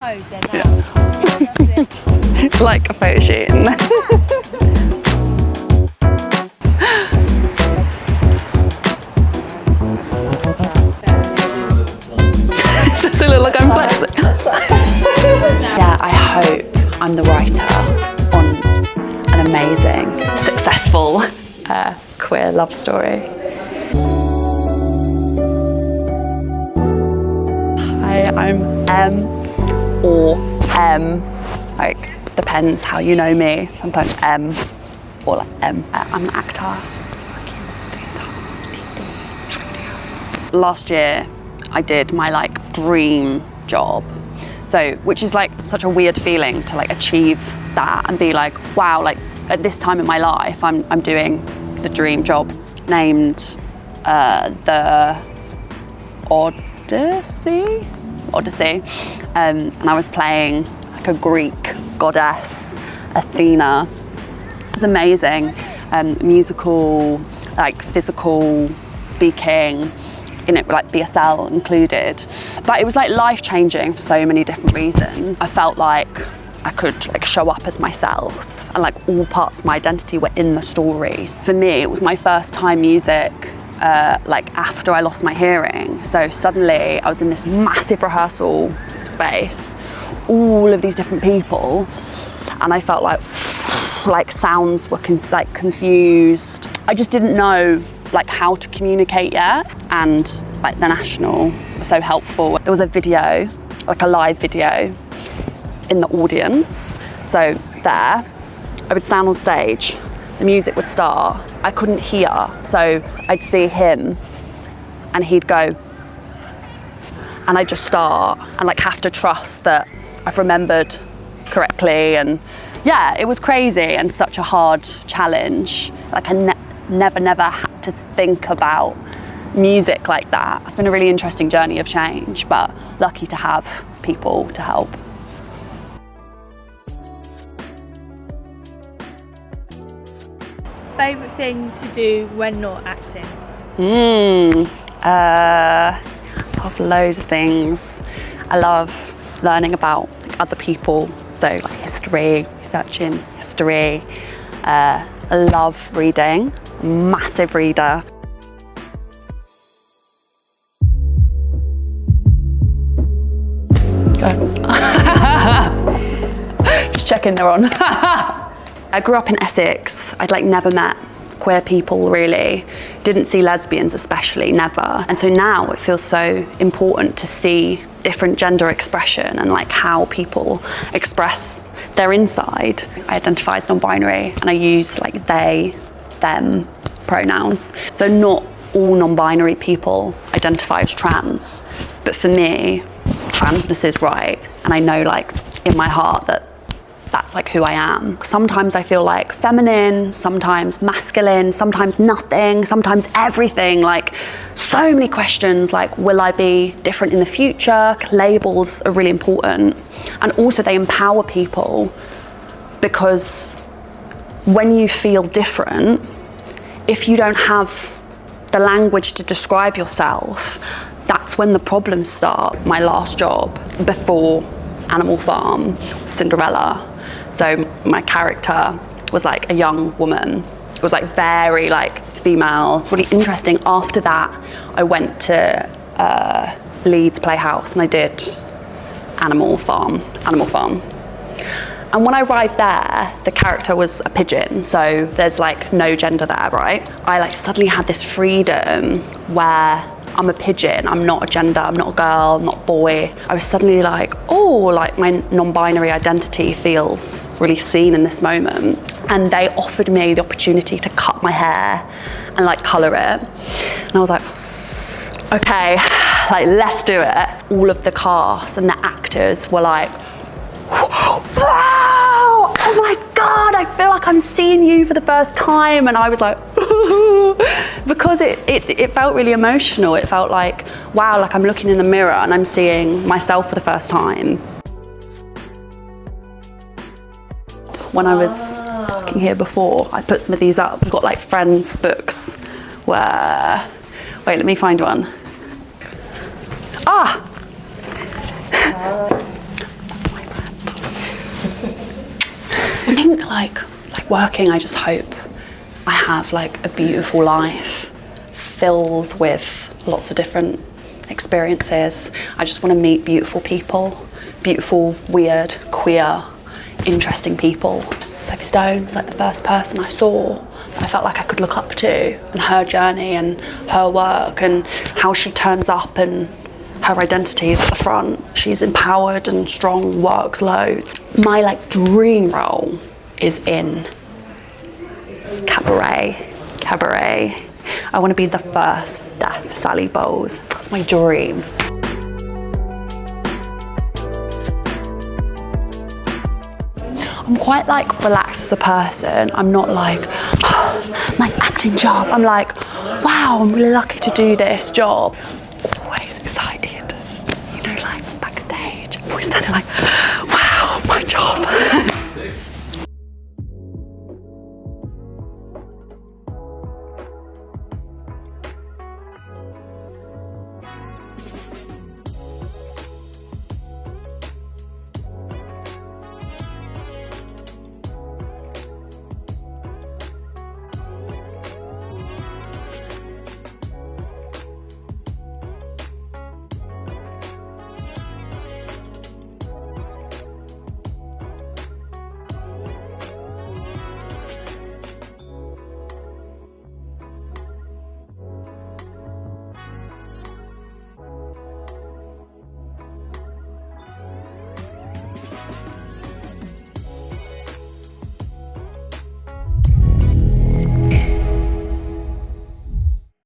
Pose then now. Yeah, that's it. Like a photo shoot. Does it look like I'm flexing? Yeah, I hope I'm the writer on an amazing, successful queer love story. Hi, I'm Em, or M, like depends how you know me. Sometimes M, or like M. I'm an actor. Last year, I did my like dream job. So, which is like such a weird feeling to like achieve that and be like, wow, like at this time in my life, I'm doing the dream job. Named the Odyssey, and I was playing like a Greek goddess, Athena. It was amazing, musical, like physical speaking, you know, like BSL included. But it was like life-changing for so many different reasons. I felt like I could like show up as myself, and like all parts of my identity were in the stories. For me, it was my first time music like after I lost my hearing. So suddenly I was in this massive rehearsal space, all of these different people, and I felt like sounds were confused. I just didn't know like how to communicate yet, and like the National was so helpful. There was a video, like a live video in the audience. So there, I would stand on stage, the music would start, I couldn't hear, so I'd see him and he'd go, and I'd just start and like have to trust that I've remembered correctly. And yeah, it was crazy and such a hard challenge. Like I never had to think about music like that. It's been a really interesting journey of change, but lucky to have people to help. Favourite thing to do when not acting? I love loads of things. I love learning about other people, so like history, researching history. I love reading, massive reader. Just checking they're on. I grew up in Essex. I'd like never met queer people really. Didn't see lesbians especially, never. And so now it feels so important to see different gender expression and like how people express their inside. I identify as non-binary and I use like they, them pronouns. So not all non-binary people identify as trans, but for me, transness is right. And I know like in my heart that that's like who I am. Sometimes I feel like feminine, sometimes masculine, sometimes nothing, sometimes everything. Like so many questions, like will I be different in the future? Labels are really important. And also they empower people, because when you feel different, if you don't have the language to describe yourself, that's when the problems start. My last job before Animal Farm, Cinderella. So my character was like a young woman. It was like very like female, really interesting. After that, I went to Leeds Playhouse and I did Animal Farm. And when I arrived there, the character was a pigeon, so there's like no gender there, right? I like suddenly had this freedom where I'm a pigeon, I'm not a gender, I'm not a girl, I'm not a boy. I was suddenly like, oh, like my non-binary identity feels really seen in this moment. And they offered me the opportunity to cut my hair and like colour it. And I was like, okay, like let's do it. All of the cast and the actors were like, wow, oh my God, I feel like I'm seeing you for the first time. And I was like, because it felt really emotional. It felt like, wow, like I'm looking in the mirror and I'm seeing myself for the first time. When I was working here before, I put some of these up. We've got like friends books where, wait, let me find one. think like working, I just hope I have like a beautiful life filled with lots of different experiences. I just want to meet beautiful people, beautiful, weird, queer, interesting people. Sophie Stone's like the first person I saw that I felt like I could look up to, and her journey and her work and how she turns up and her identity is at the front. She's empowered and strong, works loads. My like dream role is in cabaret. I want to be the first deaf Sally Bowles. That's my dream. I'm quite like relaxed as a person. I'm not like, oh, my acting job. I'm like, wow, I'm really lucky to do this job. Always excited, you know, like backstage. I'm always standing like, wow, my job.